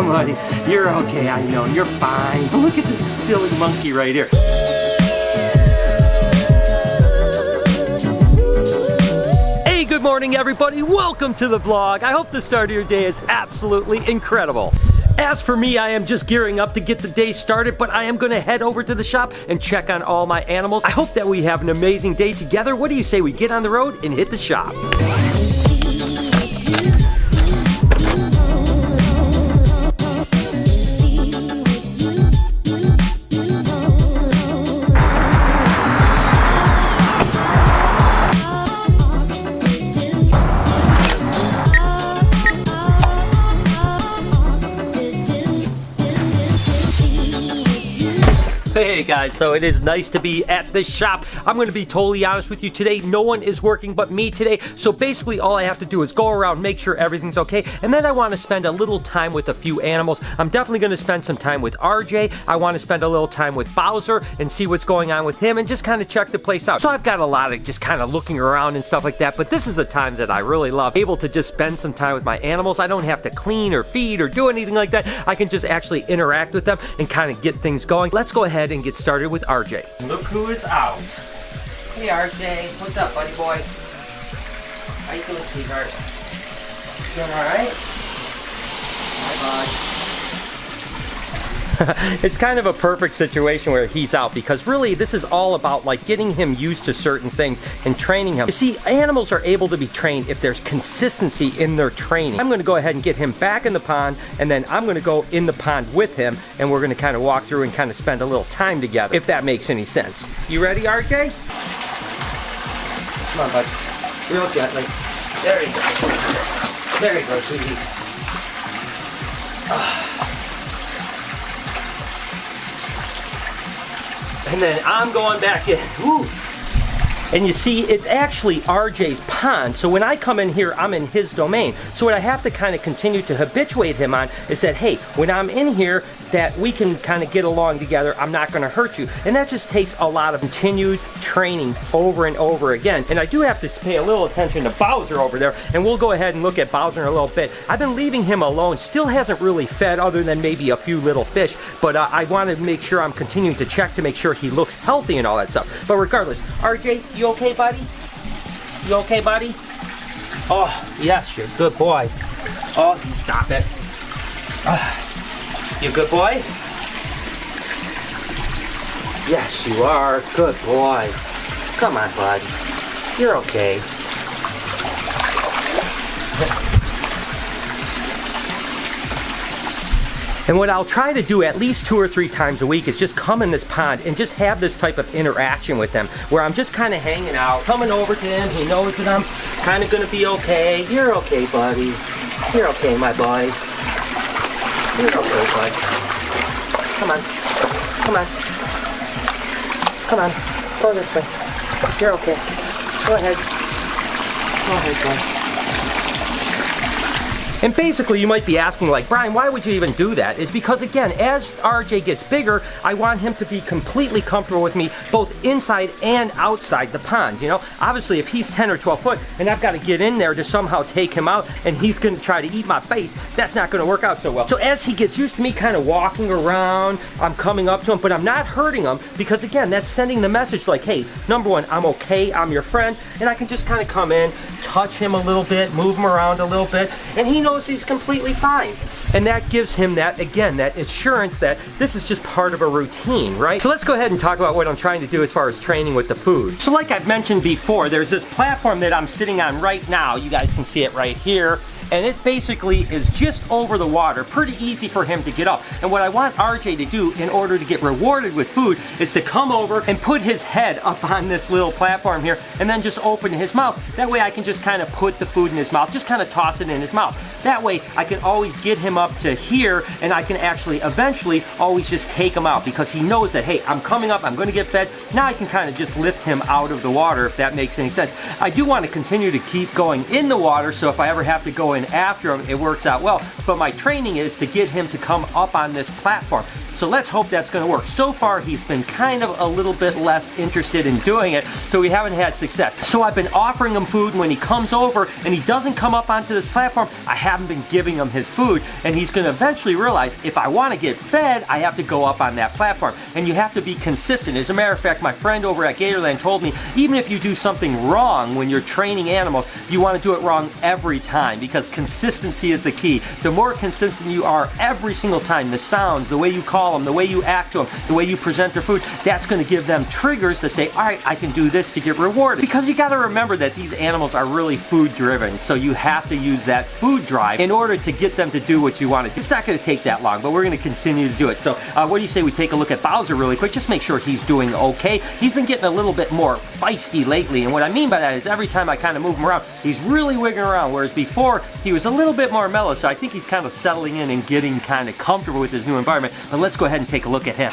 on, buddy. You're okay, I know. You're fine. Look at this silly monkey right here. Hey, good morning, everybody. Welcome to the vlog. I hope the start of your day is absolutely incredible. As for me, I am just gearing up to get the day started, but I am going to head over to the shop and check on all my animals. I hope that we have an amazing day together. What do you say we get on the road and hit the shop? Hey guys, so it is nice to be at the shop. I'm going to be totally honest with you today. No one is working but me today. So basically all I have to do is go around, make sure everything's okay. And then I want to spend a little time with a few animals. I'm definitely going to spend some time with RJ. I want to spend a little time with Bowser and see what's going on with him and just kind of check the place out. So I've got a lot of just kind of looking around and stuff like that. But this is the time that I really love. Able to just spend some time with my animals. I don't have to clean or feed or do anything like that. I can just actually interact with them and kind of get things going. Let's go ahead and get started with RJ. Look who is out. Hey RJ, what's up, buddy boy? How you doing, sweetheart? Doing alright? Hi, bud. It's kind of a perfect situation where he's out because really this is all about like getting him used to certain things and training him. You see, animals are able to be trained if there's consistency in their training. I'm going to go ahead and get him back in the pond, and then I'm going to go in the pond with him, and we're going to kind of walk through and kind of spend a little time together, if that makes any sense. You ready, RJ? Come on, bud. Real gently. There you go. There you go, sweetie. And then I'm going back in. Woo. And you see, it's actually RJ's pond. So when I come in here, I'm in his domain. So what I have to kind of continue to habituate him on is that, hey, when I'm in here, that we can kind of get along together. I'm not going to hurt you. And that just takes a lot of continued training over and over again. And I do have to pay a little attention to Bowser over there. And we'll go ahead and look at Bowser in a little bit. I've been leaving him alone. Still hasn't really fed other than maybe a few little fish. But I want to make sure I'm continuing to check to make sure he looks healthy and all that stuff. But regardless, RJ, you okay, buddy? You okay, buddy? Oh, yes, you're a good boy. Oh, stop it. You good boy? Yes, you are. Good boy. Come on, bud. You're okay. And what I'll try to do at least 2 or 3 times a week is just come in this pond and just have this type of interaction with him where I'm just kind of hanging out, coming over to him. He knows that I'm kind of going to be okay. You're okay, buddy. You're okay, my boy. You're okay, bud. Come on. Come on. Come on. Go this way. You're okay. Go ahead. Go ahead, bud. And basically you might be asking like, Brian, why would you even do that? Is because again, as RJ gets bigger, I want him to be completely comfortable with me both inside and outside the pond, you know? Obviously if he's 10 or 12 foot and I've got to get in there to somehow take him out and he's going to try to eat my face, that's not going to work out so well. So as he gets used to me kind of walking around, I'm coming up to him, but I'm not hurting him because again, that's sending the message like, hey, number one, I'm okay, I'm your friend, and I can just kind of come in, touch him a little bit, move him around a little bit, and he knows he's completely fine. And that gives him that, again, that assurance that this is just part of a routine, right? So let's go ahead and talk about what I'm trying to do as far as training with the food. So like I've mentioned before, there's this platform that I'm sitting on right now. You guys can see it right here. And it basically is just over the water, pretty easy for him to get up. And what I want RJ to do in order to get rewarded with food is to come over and put his head up on this little platform here and then just open his mouth. That way I can just kind of put the food in his mouth, just kind of toss it in his mouth. That way I can always get him up to here and I can actually eventually always just take him out because he knows that, hey, I'm coming up, I'm going to get fed. Now I can kind of just lift him out of the water, if that makes any sense. I do want to continue to keep going in the water, so if I ever have to go in after him, it works out well. But my training is to get him to come up on this platform. So let's hope that's gonna work. So far, he's been kind of a little bit less interested in doing it, so we haven't had success. So I've been offering him food, and when he comes over and he doesn't come up onto this platform, I haven't been giving him his food, and he's gonna eventually realize if I wanna get fed, I have to go up on that platform, and you have to be consistent. As a matter of fact, my friend over at Gatorland told me, even if you do something wrong when you're training animals, you wanna do it wrong every time, because consistency is the key. The more consistent you are every single time, the sounds, the way you call them, the way you act to them, the way you present their food, that's gonna give them triggers to say, all right, I can do this to get rewarded. Because you gotta remember that these animals are really food driven, so you have to use that food drive in order to get them to do what you want to do. It's not gonna take that long, but we're gonna continue to do it. So what do you say we take a look at Bowser really quick, just make sure he's doing okay. He's been getting a little bit more feisty lately, and what I mean by that is every time I kind of move him around, he's really wiggling around, whereas before, he was a little bit more mellow, so I think he's kind of settling in and getting kind of comfortable with his new environment. But let's go ahead and take a look at him.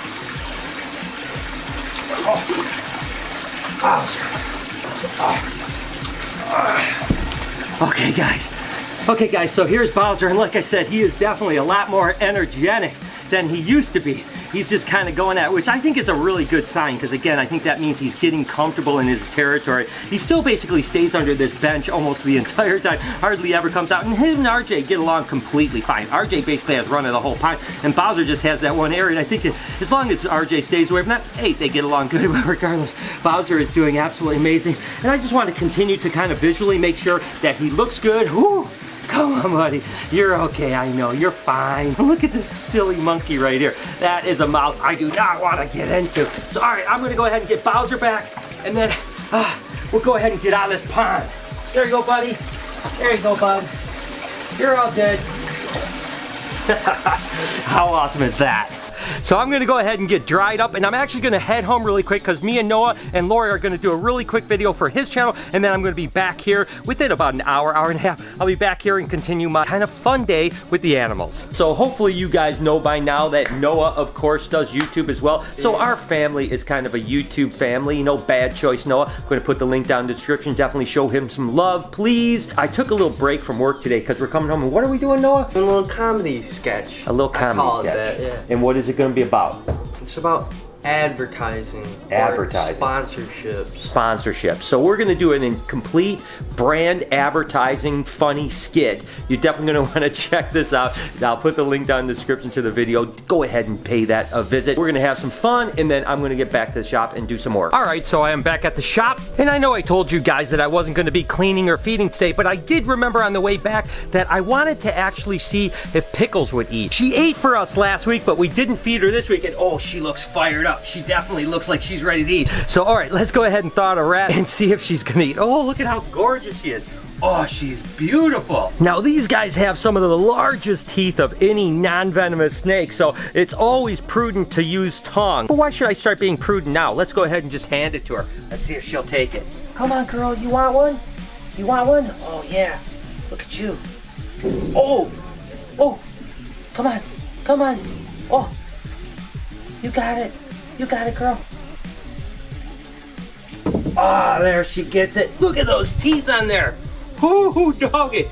Okay guys, so here's Bowser, and like I said, he is definitely a lot more energetic than he used to be. He's just kind of going at it, which I think is a really good sign, because again, I think that means he's getting comfortable in his territory. He still basically stays under this bench almost the entire time, hardly ever comes out, and him and RJ get along completely fine. RJ basically has run of the whole pond, and Bowser just has that one area, and I think as long as RJ stays away from that, hey, they get along good, but regardless, Bowser is doing absolutely amazing, and I just want to continue to kind of visually make sure that he looks good. Whew. Come on, buddy. You're okay, I know. You're fine. Look at this silly monkey right here. That is a mouth I do not want to get into. So, all right, I'm going to go ahead and get Bowser back, and then we'll go ahead and get out of this pond. There you go, buddy. There you go, bud. You're all good. How awesome is that? So I'm gonna go ahead and get dried up, and I'm actually gonna head home really quick because me and Noah and Lori are gonna do a really quick video for his channel, and then I'm gonna be back here within about an hour, hour and a half. I'll be back here and continue my kind of fun day with the animals. So hopefully you guys know by now that Noah, of course, does YouTube as well. So our family is kind of a YouTube family. You know, bad choice, Noah. I'm gonna put the link down in the description. Definitely show him some love, please. I took a little break from work today because we're coming home, and what are we doing, Noah? A little comedy sketch. A little comedy sketch. That, yeah. And what is it going to be about? It's about advertising. Advertising. Sponsorships. So we're going to do an complete brand advertising funny skit. You're definitely going to want to check this out. I'll put the link down in the description to the video. Go ahead and pay that a visit. We're going to have some fun, and then I'm going to get back to the shop and do some work. All right, so I am back at the shop, and I know I told you guys that I wasn't going to be cleaning or feeding today, but I did remember on the way back that I wanted to actually see if Pickles would eat. She ate for us last week, but we didn't feed her this week, and oh, she looks fired up. She definitely looks like she's ready to eat. So, all right, let's go ahead and thaw out a rat and see if she's gonna eat. Oh, look at how gorgeous she is. Oh, she's beautiful. Now, these guys have some of the largest teeth of any non-venomous snake, so it's always prudent to use tongue. But why should I start being prudent now? Let's go ahead and just hand it to her. Let's see if she'll take it. Come on, girl, you want one? You want one? Oh, yeah. Look at you. Oh, oh, come on, come on. Oh, you got it. You got it, girl. Ah, oh, there she gets it. Look at those teeth on there. Ooh, doggy.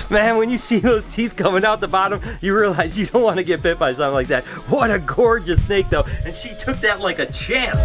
Man, when you see those teeth coming out the bottom, you realize you don't want to get bit by something like that. What a gorgeous snake, though. And she took that like a champ.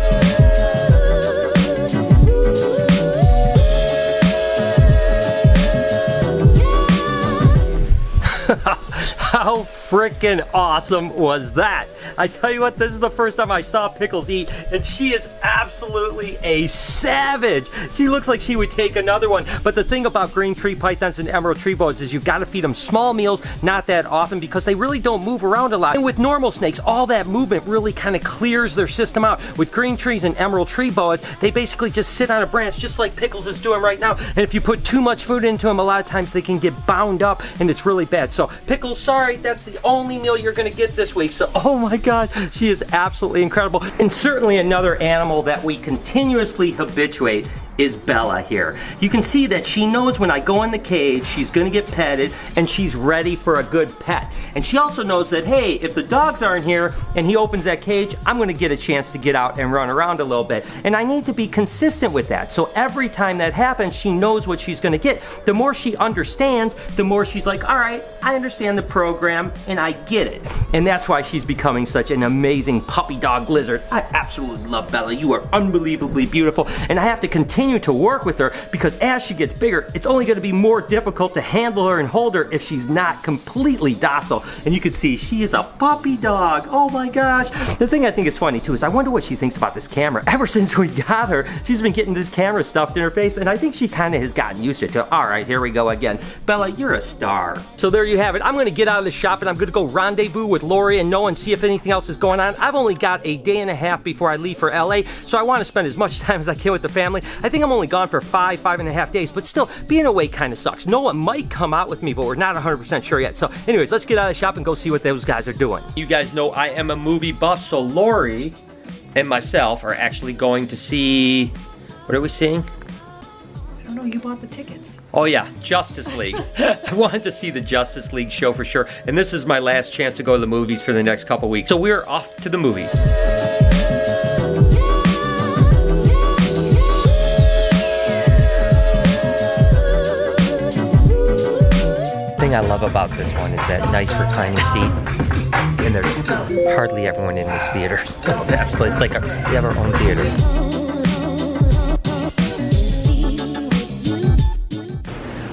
How freaking awesome was that? I tell you what, this is the first time I saw Pickles eat, and she is absolutely a savage. She looks like she would take another one. But the thing about green tree pythons and emerald tree boas is you've got to feed them small meals, not that often, because they really don't move around a lot. And with normal snakes, all that movement really kind of clears their system out. With green trees and emerald tree boas, they basically just sit on a branch, just like Pickles is doing right now. And if you put too much food into them, a lot of times they can get bound up, and it's really bad. So Pickles, sorry, that's the only meal you're gonna get this week. So, oh my God, she is absolutely incredible. And certainly another animal that we continuously habituate is Bella here. You can see that she knows when I go in the cage, she's gonna get petted and she's ready for a good pet. And she also knows that, hey, if the dogs aren't here and he opens that cage, I'm gonna get a chance to get out and run around a little bit. And I need to be consistent with that. So every time that happens, she knows what she's gonna get. The more she understands, the more she's like, all right, I understand the program and I get it. And that's why she's becoming such an amazing puppy dog lizard. I absolutely love Bella. You are unbelievably beautiful. And I have to continue to work with her because as she gets bigger, it's only gonna be more difficult to handle her and hold her if she's not completely docile. And you can see she is a puppy dog. Oh my gosh. The thing I think is funny too is I wonder what she thinks about this camera. Ever since we got her, she's been getting this camera stuffed in her face and I think she kind of has gotten used to it too. All right, here we go again. Bella, you're a star. So there you have it. I'm gonna get out of the shop and I'm gonna go rendezvous with Lori and Noah and see if anything else is going on. I've only got a day and a half before I leave for LA, so I want to spend as much time as I can with the family. I think I'm only gone for 5.5 days, but still, being away kind of sucks. Noah might come out with me, but we're not 100% sure yet. So anyways, let's get out of the shop and go see what those guys are doing. You guys know I am a movie buff, so Lori and myself are actually going to see, what are we seeing? I don't know, you bought the tickets. Oh yeah, Justice League. I wanted to see the Justice League show for sure, and this is my last chance to go to the movies for the next couple weeks. So we're off to the movies. The thing I love about this one is that nice reclining seat, and there's hardly everyone in this theater. It's absolutely, it's like we have our own theater.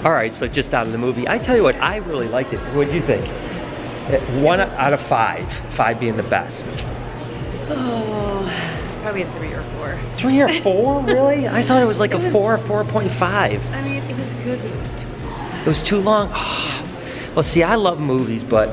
All right, so just out of the movie, I tell you what, I really liked it. What did you think? 1 out of 5, 5 being the best. Oh, probably a 3 or 4. 3 or 4, really? I thought it was like a 4 or 4.5. I mean, it was good, but it was too long. It was too long? Well, see, I love movies, but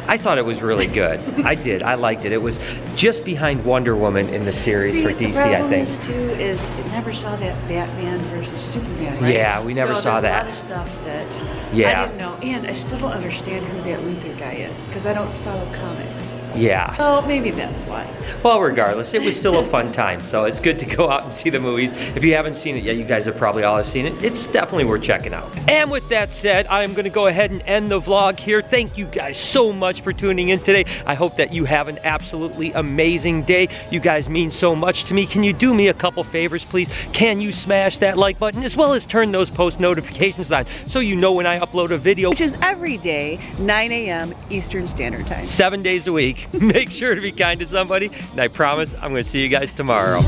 I thought it was really good. I did, I liked it. It was just behind Wonder Woman in the series for DC, I think. The problem is, too, is it never saw that Batman versus Superman, right? Yeah, we never saw that. There's a lot of stuff that Yeah. I didn't know, and I still don't understand who that Luther guy is, because I don't follow comics. Yeah. Oh, maybe that's why. Well, regardless, it was still a fun time, so it's good to go out and see the movies. If you haven't seen it yet, you guys have probably all seen it. It's definitely worth checking out. And with that said, I'm gonna go ahead and end the vlog here. Thank you guys so much for tuning in today. I hope that you have an absolutely amazing day. You guys mean so much to me. Can you do me a couple favors, please? Can you smash that like button as well as turn those post notifications on so you know when I upload a video, Which is every day, 9 a.m. Eastern Standard Time. 7 days a week. Make sure to be kind to somebody, and I promise I'm gonna see you guys tomorrow.